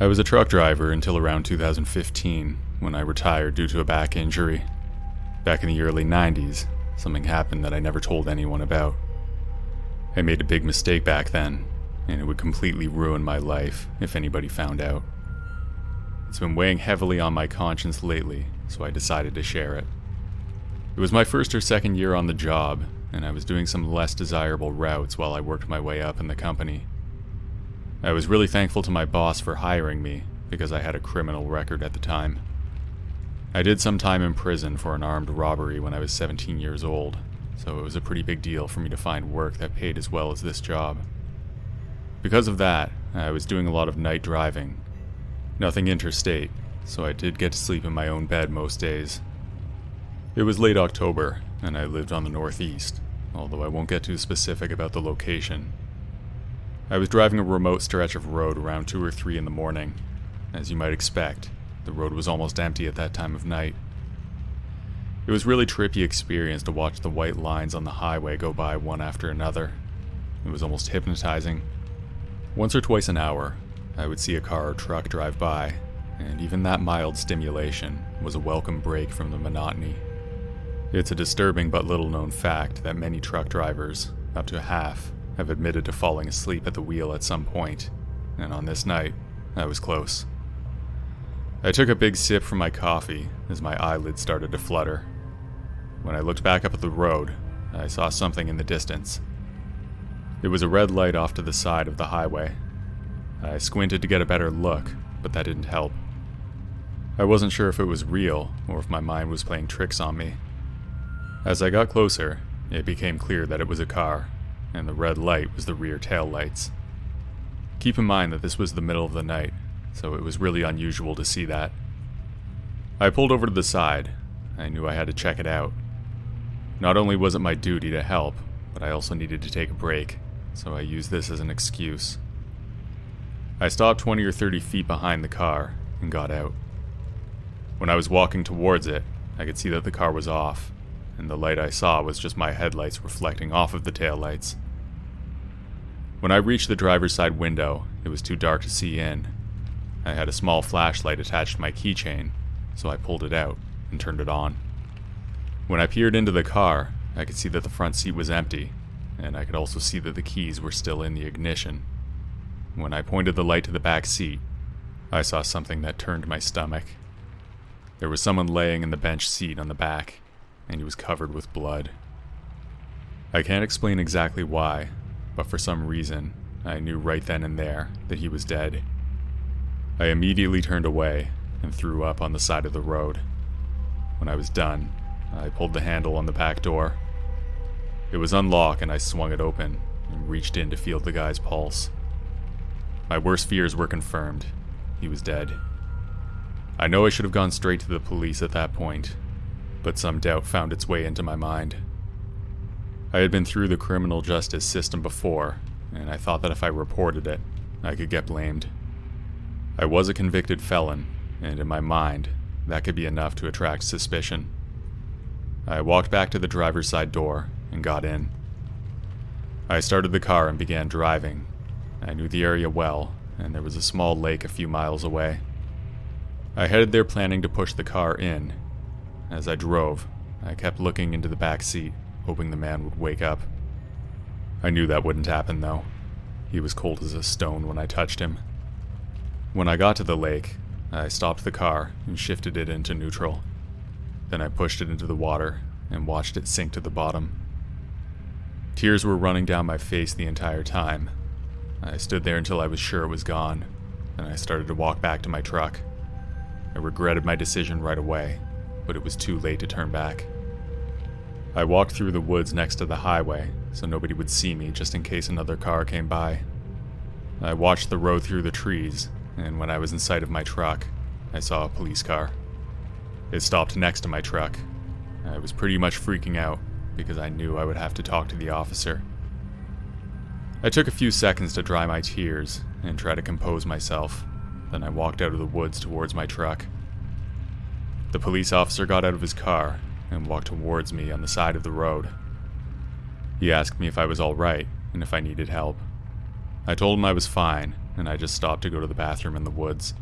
I was a truck driver until around 2015, when I retired due to a back injury. Back in the early 90s, something happened that I never told anyone about. I made a big mistake back then, and it would completely ruin my life if anybody found out. It's been weighing heavily on my conscience lately, so I decided to share it. It was my first or second year on the job, and I was doing some less desirable routes while I worked my way up in the company. I was really thankful to my boss for hiring me, because I had a criminal record at the time. I did some time in prison for an armed robbery when I was 17 years old, so it was a pretty big deal for me to find work that paid as well as this job. Because of that, I was doing a lot of night driving. Nothing interstate, so I did get to sleep in my own bed most days. It was late October, and I lived on the northeast, although I won't get too specific about the location. I was driving a remote stretch of road around 2 or 3 in the morning. As you might expect, the road was almost empty at that time of night. It was a really trippy experience to watch the white lines on the highway go by one after another. It was almost hypnotizing. Once or twice an hour, I would see a car or truck drive by, and even that mild stimulation was a welcome break from the monotony. It's a disturbing but little-known fact that many truck drivers, up to half, have admitted to falling asleep at the wheel at some point, and on this night, I was close. I took a big sip from my coffee as my eyelids started to flutter. When I looked back up at the road, I saw something in the distance. It was a red light off to the side of the highway. I squinted to get a better look, but that didn't help. I wasn't sure if it was real or if my mind was playing tricks on me. As I got closer, it became clear that it was a car, and the red light was the rear tail lights. Keep in mind that this was the middle of the night, so it was really unusual to see that. I pulled over to the side. I knew I had to check it out. Not only was it my duty to help, but I also needed to take a break, so I used this as an excuse. I stopped 20 or 30 feet behind the car and got out. When I was walking towards it, I could see that the car was off, and the light I saw was just my headlights reflecting off of the taillights. When I reached the driver's side window, it was too dark to see in. I had a small flashlight attached to my keychain, so I pulled it out and turned it on. When I peered into the car, I could see that the front seat was empty, and I could also see that the keys were still in the ignition. When I pointed the light to the back seat, I saw something that turned my stomach. There was someone laying in the bench seat on the back, and he was covered with blood. I can't explain exactly why, but for some reason, I knew right then and there that he was dead. I immediately turned away and threw up on the side of the road. When I was done, I pulled the handle on the back door. It was unlocked and I swung it open and reached in to feel the guy's pulse. My worst fears were confirmed. He was dead. I know I should have gone straight to the police at that point, but some doubt found its way into my mind. I had been through the criminal justice system before, and I thought that if I reported it, I could get blamed. I was a convicted felon, and in my mind, that could be enough to attract suspicion. I walked back to the driver's side door and got in. I started the car and began driving. I knew the area well, and there was a small lake a few miles away. I headed there planning to push the car in. As I drove, I kept looking into the back seat, hoping the man would wake up. I knew that wouldn't happen, though. He was cold as a stone when I touched him. When I got to the lake, I stopped the car and shifted it into neutral. Then I pushed it into the water and watched it sink to the bottom. Tears were running down my face the entire time. I stood there until I was sure it was gone, and I started to walk back to my truck. I regretted my decision right away, but it was too late to turn back. I walked through the woods next to the highway, so nobody would see me just in case another car came by. I watched the road through the trees, and when I was in sight of my truck, I saw a police car. It stopped next to my truck. I was pretty much freaking out, because I knew I would have to talk to the officer. I took a few seconds to dry my tears and try to compose myself. Then I walked out of the woods towards my truck. The police officer got out of his car and walked towards me on the side of the road. He asked me if I was all right and if I needed help. I told him I was fine, and I just stopped to go to the bathroom in the woods.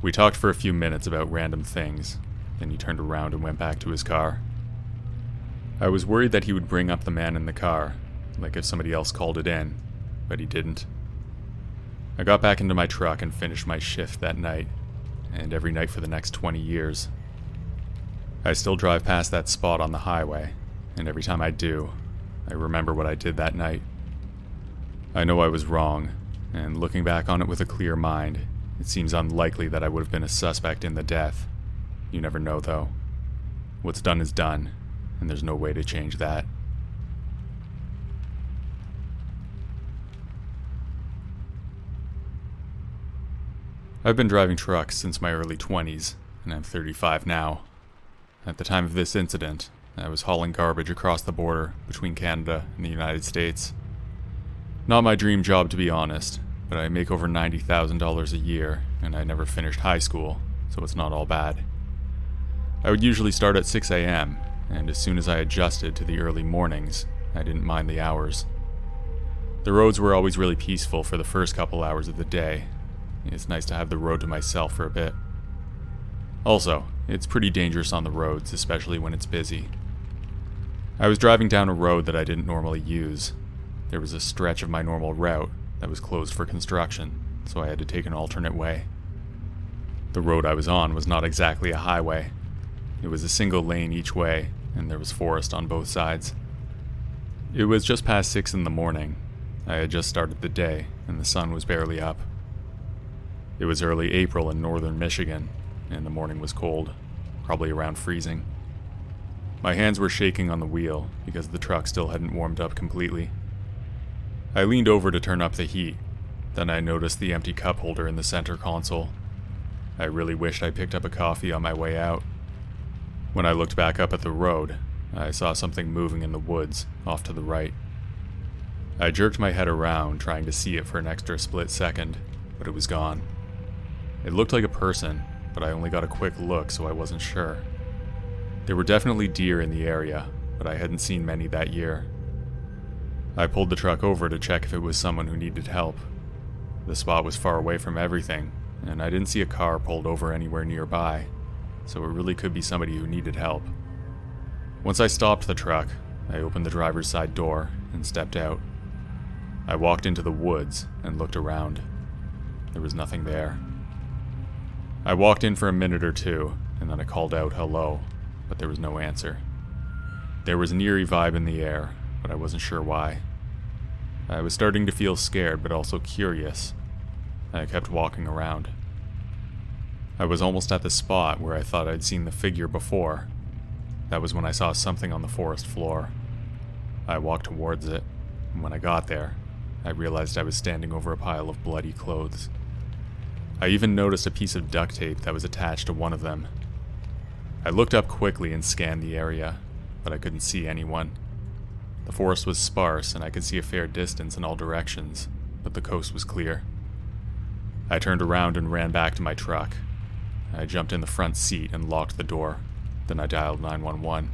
We talked for a few minutes about random things, then he turned around and went back to his car. I was worried that he would bring up the man in the car, like if somebody else called it in, but he didn't. I got back into my truck and finished my shift that night, and every night for the next 20 years. I still drive past that spot on the highway, and every time I do, I remember what I did that night. I know I was wrong, and looking back on it with a clear mind, it seems unlikely that I would have been a suspect in the death. You never know, though. What's done is done, and there's no way to change that. I've been driving trucks since my early 20s, and I'm 35 now. At the time of this incident, I was hauling garbage across the border between Canada and the United States. Not my dream job, to be honest, but I make over $90,000 a year, and I never finished high school, so it's not all bad. I would usually start at 6 a.m., and as soon as I adjusted to the early mornings, I didn't mind the hours. The roads were always really peaceful for the first couple hours of the day. It's nice to have the road to myself for a bit. Also, it's pretty dangerous on the roads, especially when it's busy. I was driving down a road that I didn't normally use. There was a stretch of my normal route that was closed for construction, so I had to take an alternate way. The road I was on was not exactly a highway. It was a single lane each way, and there was forest on both sides. It was just past 6 in the morning. I had just started the day, and the sun was barely up. It was early April in northern Michigan, and the morning was cold, probably around freezing. My hands were shaking on the wheel because the truck still hadn't warmed up completely. I leaned over to turn up the heat, then I noticed the empty cup holder in the center console. I really wished I picked up a coffee on my way out. When I looked back up at the road, I saw something moving in the woods, off to the right. I jerked my head around, trying to see it for an extra split second, but it was gone. It looked like a person, but I only got a quick look, so I wasn't sure. There were definitely deer in the area, but I hadn't seen many that year. I pulled the truck over to check if it was someone who needed help. The spot was far away from everything, and I didn't see a car pulled over anywhere nearby, so it really could be somebody who needed help. Once I stopped the truck, I opened the driver's side door and stepped out. I walked into the woods and looked around. There was nothing there. I walked in for a minute or two, and then I called out hello, but there was no answer. There was an eerie vibe in the air, but I wasn't sure why. I was starting to feel scared, but also curious. I kept walking around. I was almost at the spot where I thought I'd seen the figure before. That was when I saw something on the forest floor. I walked towards it, and when I got there, I realized I was standing over a pile of bloody clothes. I even noticed a piece of duct tape that was attached to one of them. I looked up quickly and scanned the area, but I couldn't see anyone. The forest was sparse and I could see a fair distance in all directions, but the coast was clear. I turned around and ran back to my truck. I jumped in the front seat and locked the door. Then I dialed 911.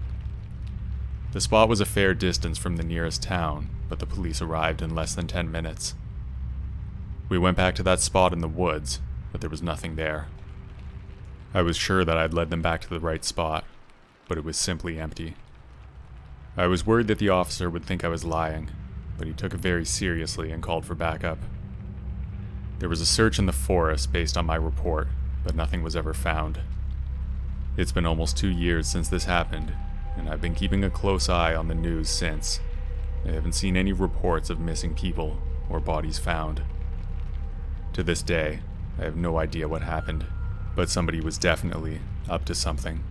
The spot was a fair distance from the nearest town, but the police arrived in less than 10 minutes. We went back to that spot in the woods, but there was nothing there. I was sure that I'd led them back to the right spot, but it was simply empty. I was worried that the officer would think I was lying, but he took it very seriously and called for backup. There was a search in the forest based on my report, but nothing was ever found. It's been almost 2 years since this happened, and I've been keeping a close eye on the news since. I haven't seen any reports of missing people or bodies found. To this day, I have no idea what happened, but somebody was definitely up to something.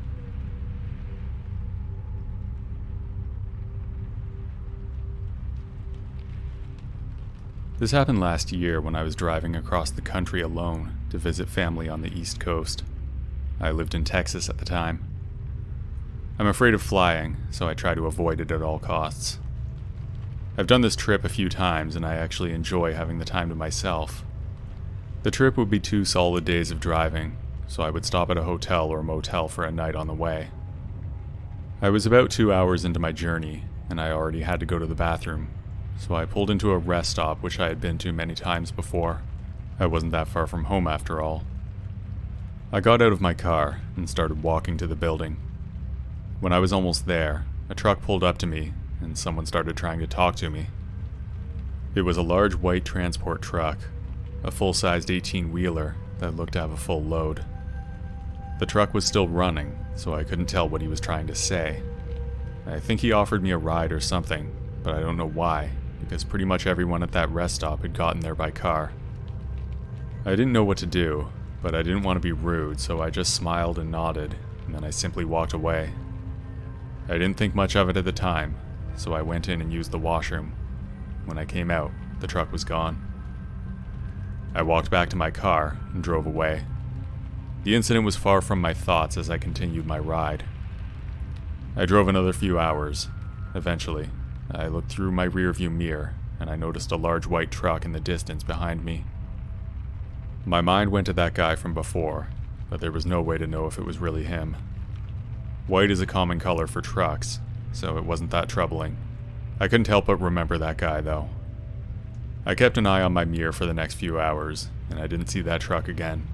This happened last year when I was driving across the country alone to visit family on the East Coast. I lived in Texas at the time. I'm afraid of flying, so I try to avoid it at all costs. I've done this trip a few times and I actually enjoy having the time to myself. The trip would be 2 solid days of driving, so I would stop at a hotel or motel for a night on the way. I was about 2 hours into my journey, and I already had to go to the bathroom, so I pulled into a rest stop which I had been to many times before. I wasn't that far from home after all. I got out of my car and started walking to the building. When I was almost there, a truck pulled up to me and someone started trying to talk to me. It was a large white transport truck, a full-sized 18-wheeler that looked to have a full load. The truck was still running, so I couldn't tell what he was trying to say. I think he offered me a ride or something, but I don't know why, because pretty much everyone at that rest stop had gotten there by car. I didn't know what to do, but I didn't want to be rude, so I just smiled and nodded, and then I simply walked away. I didn't think much of it at the time, so I went in and used the washroom. When I came out, the truck was gone. I walked back to my car and drove away. The incident was far from my thoughts as I continued my ride. I drove another few hours. Eventually, I looked through my rearview mirror and I noticed a large white truck in the distance behind me. My mind went to that guy from before, but there was no way to know if it was really him. White is a common color for trucks, so it wasn't that troubling. I couldn't help but remember that guy, though. I kept an eye on my mirror for the next few hours, and I didn't see that truck again.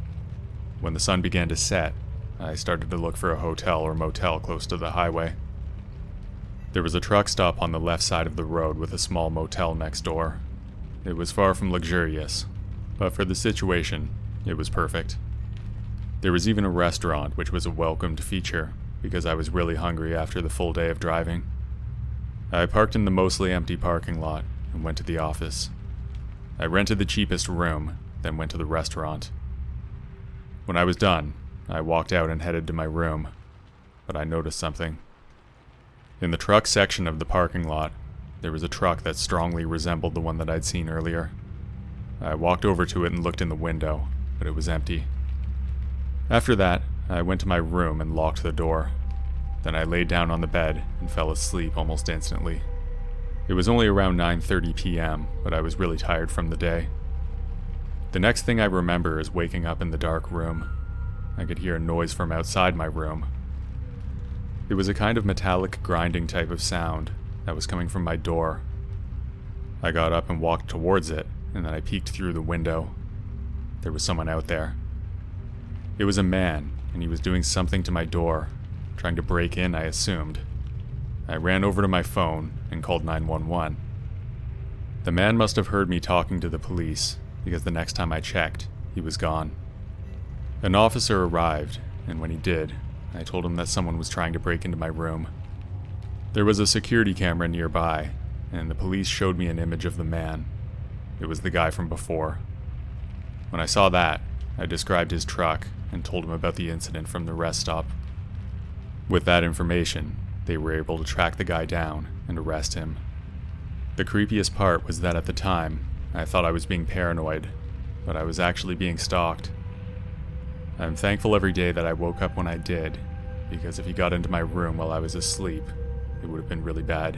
When the sun began to set, I started to look for a hotel or motel close to the highway. There was a truck stop on the left side of the road with a small motel next door. It was far from luxurious, but for the situation, it was perfect. There was even a restaurant, which was a welcomed feature, because I was really hungry after the full day of driving. I parked in the mostly empty parking lot and went to the office. I rented the cheapest room, then went to the restaurant. When I was done, I walked out and headed to my room, but I noticed something. In the truck section of the parking lot, there was a truck that strongly resembled the one that I'd seen earlier. I walked over to it and looked in the window, but it was empty. After that, I went to my room and locked the door. Then I laid down on the bed and fell asleep almost instantly. It was only around 9:30 p.m., but I was really tired from the day. The next thing I remember is waking up in the dark room. I could hear a noise from outside my room. It was a kind of metallic grinding type of sound that was coming from my door. I got up and walked towards it, and then I peeked through the window. There was someone out there. It was a man, and he was doing something to my door, trying to break in, I assumed. I ran over to my phone and called 911. The man must have heard me talking to the police, because the next time I checked, he was gone. An officer arrived, and when he did, I told him that someone was trying to break into my room. There was a security camera nearby, and the police showed me an image of the man. It was the guy from before. When I saw that, I described his truck and told him about the incident from the rest stop. With that information, they were able to track the guy down and arrest him. The creepiest part was that at the time, I thought I was being paranoid, but I was actually being stalked. I'm thankful every day that I woke up when I did, because if he got into my room while I was asleep, it would have been really bad.